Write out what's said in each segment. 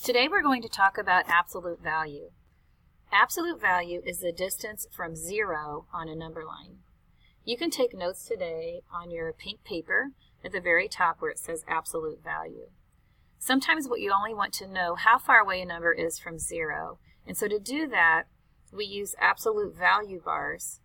Today we're going to talk about absolute value. Absolute value is the distance from 0 on a number line. You can take notes today on your pink paper at the very top where it says absolute value. Sometimes you only want to know how far away a number is from 0. And so to do that, we use absolute value bars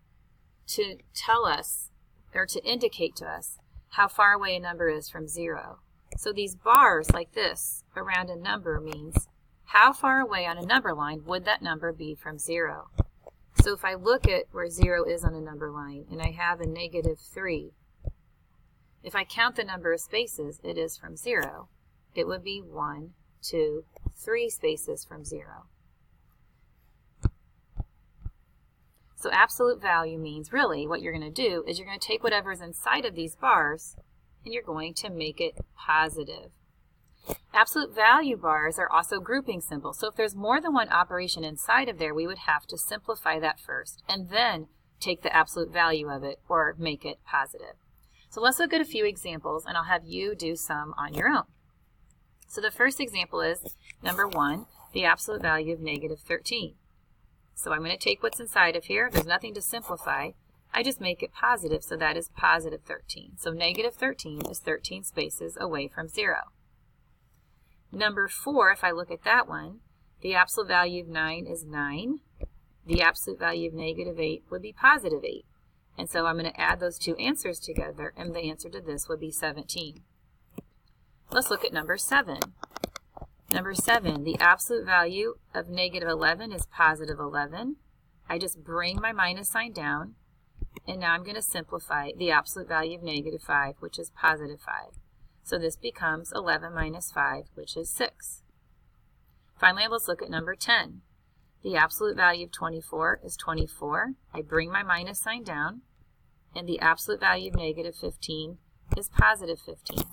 to tell us or to indicate to us how far away a number is from 0. So these bars like this around a number means how far away on a number line would that number be from 0. So if I look at where 0 is on a number line and I have a -3, if I count the number of spaces it is from 0, it would be 1, 2, 3 spaces from 0. So absolute value means really what you're going to do is you're going to take whatever's inside of these bars and you're going to make it positive. Absolute value bars are also grouping symbols. So if there's more than one operation inside of there, we would have to simplify that first and then take the absolute value of it or make it positive. So let's look at a few examples and I'll have you do some on your own. So the first example is number 1, the absolute value of -13. So I'm going to take what's inside of here. There's nothing to simplify. I just make it positive, so that is positive 13. So -13 is 13 spaces away from 0. Number 4, if I look at that one, the absolute value of 9 is 9. The absolute value of -8 would be positive 8. And so I'm going to add those two answers together, and the answer to this would be 17. Let's look at number 7. Number 7, the absolute value of -11 is positive 11. I just bring my minus sign down, and now I'm going to simplify the absolute value of -5, which is positive 5. So this becomes 11 minus 5, which is 6. Finally, let's look at number 10. The absolute value of 24 is 24. I bring my minus sign down, and the absolute value of -15 is positive 15.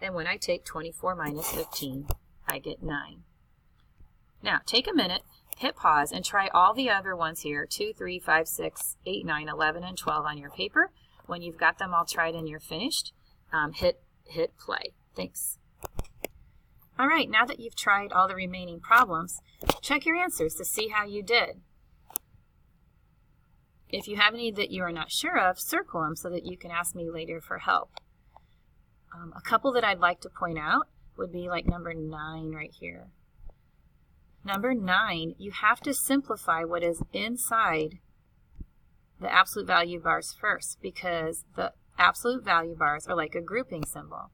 And when I take 24 minus 15, I get 9. Now, take a minute, hit pause, and try all the other ones here, 2, 3, 5, 6, 8, 9, 11, and 12 on your paper. When you've got them all tried and you're finished, hit play. Thanks. All right, now that you've tried all the remaining problems, check your answers to see how you did. If you have any that you are not sure of, circle them so that you can ask me later for help. A couple that I'd like to point out would be like number 9 right here. Number 9, you have to simplify what is inside the absolute value bars first because the absolute value bars are like a grouping symbol.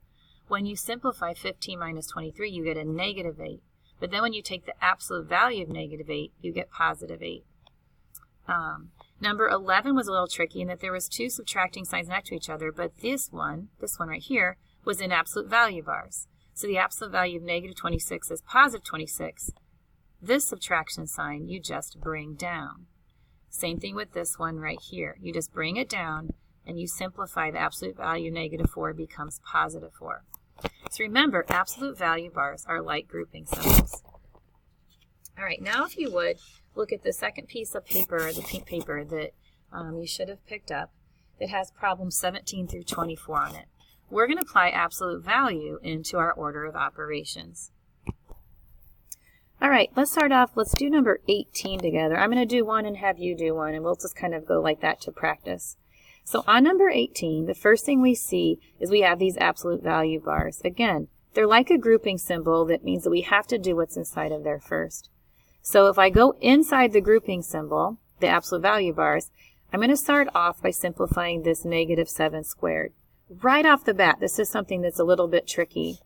When you simplify 15 minus 23, you get a -8. But then when you take the absolute value of -8, you get positive 8. Number 11 was a little tricky in that there was two subtracting signs next to each other, but this one right here, was in absolute value bars. So the absolute value of -26 is positive 26. This subtraction sign you just bring down. Same thing with this one right here. You just bring it down and you simplify the absolute value of -4 becomes positive 4. So remember, absolute value bars are like grouping symbols. All right, now if you would, look at the second piece of paper, the pink paper that you should have picked up that has problems 17 through 24 on it. We're going to apply absolute value into our order of operations. All right, let's start off. Let's do number 18 together. I'm going to do one and have you do one, and we'll just kind of go like that to practice. So on number 18, the first thing we see is we have these absolute value bars. Again, they're like a grouping symbol that means that we have to do what's inside of there first. So if I go inside the grouping symbol, the absolute value bars, I'm going to start off by simplifying this -7 squared. Right off the bat, this is something that's a little bit tricky.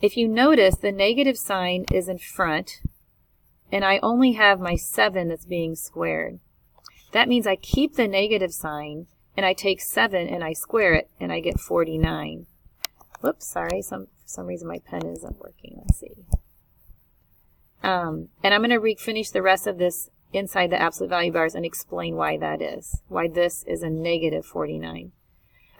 If you notice, the negative sign is in front, and I only have my 7 that's being squared. That means I keep the negative sign, and I take 7 and I square it, and I get 49. Whoops, sorry, for some reason my pen isn't working. Let's see. And I'm going to finish the rest of this inside the absolute value bars and explain why that is, why this is a -49.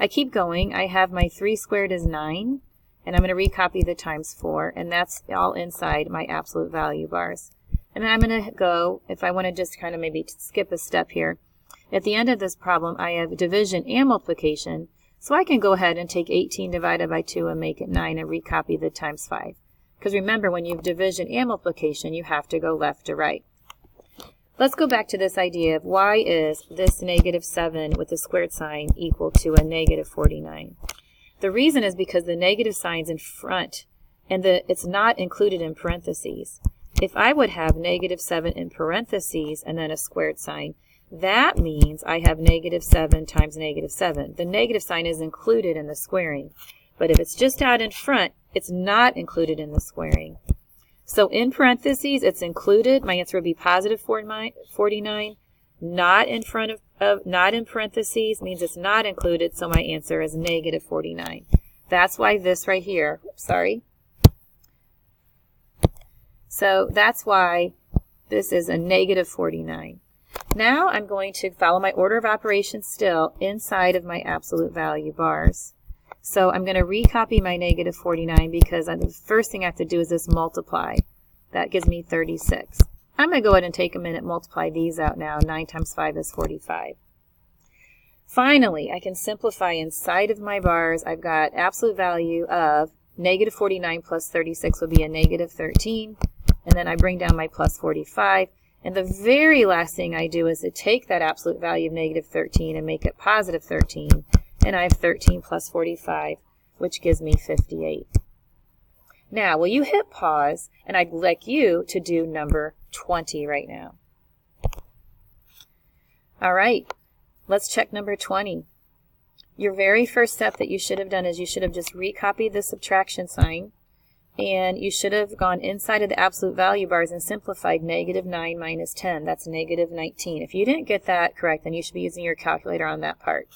I keep going. I have my 3 squared is 9, and I'm going to recopy the times 4, and that's all inside my absolute value bars. And then I'm going to go, if I want to just kind of maybe skip a step here, at the end of this problem I have division and multiplication, so I can go ahead and take 18 divided by 2 and make it 9 and recopy the times 5. Because remember, when you have division and multiplication, you have to go left to right. Let's go back to this idea of why is this negative 7 with the squared sign equal to a negative 49? The reason is because the negative sign's in front and it's not included in parentheses. If I would have negative 7 in parentheses and then a squared sign, that means I have negative 7 times negative 7. The negative sign is included in the squaring. But if it's just out in front, it's not included in the squaring. So in parentheses, it's included. My answer would be positive 49. Not in front of not in parentheses means it's not included, so my answer is negative 49. That's why this right here, sorry. So that's why this is a negative 49. Now I'm going to follow my order of operations still inside of my absolute value bars. So I'm going to recopy my negative 49 because the first thing I have to do is this multiply. That gives me 36. I'm going to go ahead and take a minute and multiply these out now. 9 times 5 is 45. Finally, I can simplify inside of my bars. I've got absolute value of negative 49 plus 36 would be a negative 13. And then I bring down my plus 45. And the very last thing I do is to take that absolute value of negative 13 and make it positive 13. And I have 13 plus 45, which gives me 58. Now, will you hit pause? And I'd like you to do number 20 right now. All right, let's check number 20. Your very first step that you should have done is you should have just recopied the subtraction sign. And you should have gone inside of the absolute value bars and simplified negative 9 minus 10. That's negative 19. If you didn't get that correct, then you should be using your calculator on that part.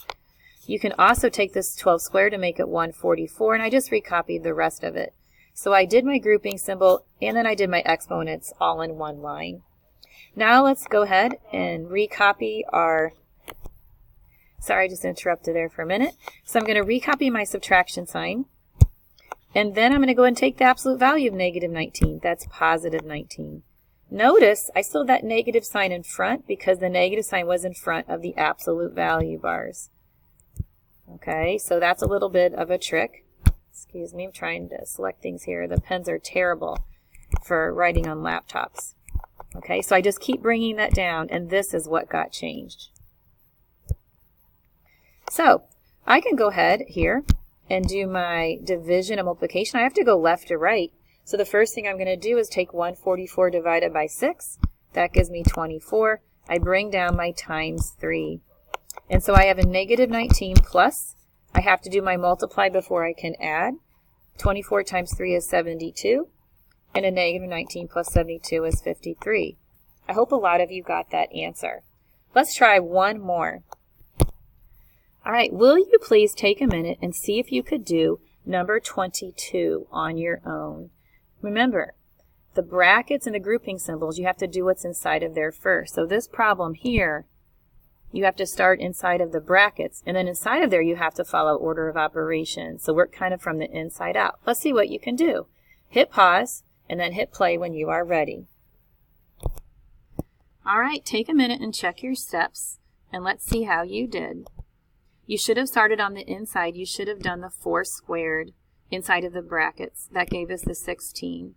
You can also take this 12 squared to make it 144, and I just recopied the rest of it. So I did my grouping symbol, and then I did my exponents all in one line. Now let's go ahead and recopy our, sorry, I just interrupted there for a minute. So I'm going to recopy my subtraction sign, and then I'm going to go and take the absolute value of negative 19. That's positive 19. Notice I still have that negative sign in front because the negative sign was in front of the absolute value bars. Okay, so that's a little bit of a trick. Excuse me, I'm trying to select things here. The pens are terrible for writing on laptops. Okay, so I just keep bringing that down, and this is what got changed. So I can go ahead here and do my division and multiplication. I have to go left to right. So the first thing I'm going to do is take 144 divided by 6. That gives me 24. I bring down my times 3. And so I have a negative 19 plus. I have to do my multiply before I can add. 24 times 3 is 72. And a negative 19 plus 72 is 53. I hope a lot of you got that answer. Let's try one more. All right, will you please take a minute and see if you could do number 22 on your own? Remember, the brackets and the grouping symbols, you have to do what's inside of there first. So this problem here, you have to start inside of the brackets, and then inside of there you have to follow order of operations. So work kind of from the inside out. Let's see what you can do. Hit pause, and then hit play when you are ready. All right, take a minute and check your steps, and let's see how you did. You should have started on the inside. You should have done the 4 squared inside of the brackets. That gave us the 16.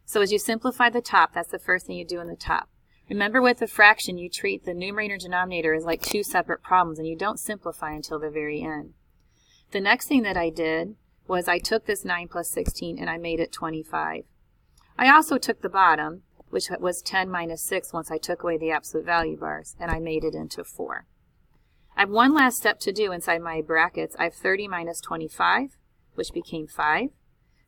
So as you simplify the top, that's the first thing you do in the top. Remember, with a fraction, you treat the numerator and denominator as like 2 separate problems, and you don't simplify until the very end. The next thing that I did was I took this 9 plus 16 and I made it 25. I also took the bottom, which was 10 minus 6 once I took away the absolute value bars, and I made it into 4. I have one last step to do inside my brackets. I have 30 minus 25, which became 5.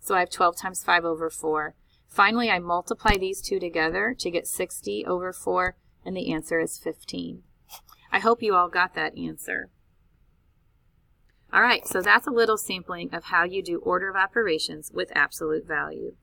So I have 12 times 5 over 4. Finally, I multiply these two together to get 60 over 4, and the answer is 15. I hope you all got that answer. All right, so that's a little sampling of how you do order of operations with absolute value.